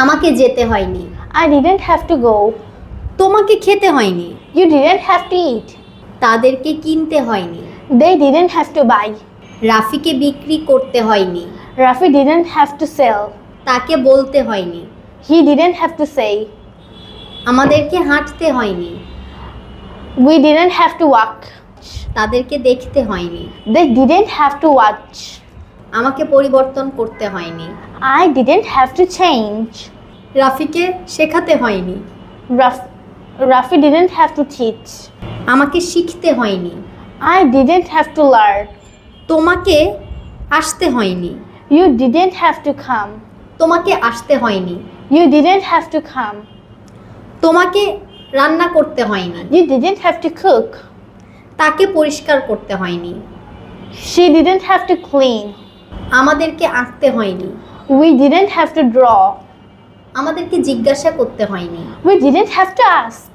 আমাকে যেতে হয়নি। I didn't have to go. তোমাকে খেতে হয়নি। You didn't have to eat. তাদেরকে কিনতে হয়নি। They didn't have to buy. রাফিকে বিক্রি করতে হয়নি। Rafi didn't have to sell. তাকে বলতে হয়নি। He didn't have to say. আমাদেরকে হাঁটতে হয়নি। We didn't have to walk. তাদেরকে দেখতে হয়নি। They didn't have to watch. আমাকে পরিবর্তন করতে হয়নি। I didn't have to change. রাফিকে শেখাতে হয়নি। Rafi didn't have to teach. আমাকে শিখতে হয়নি। I didn't have to learn. তোমাকে আসতে হয়নি। You didn't have to come. তোমাকে আসতে হয়নি। You didn't have to come. তোমাকে রান্না করতে হয়নি। You didn't have to cook. তাকে পরিষ্কার করতে হয়নি। She didn't have to clean. আমাদেরকে আঁকতে হয়নি। We didn't have to draw. আমাদেরকে জিজ্ঞাসা করতে হয়নি। We didn't have to ask.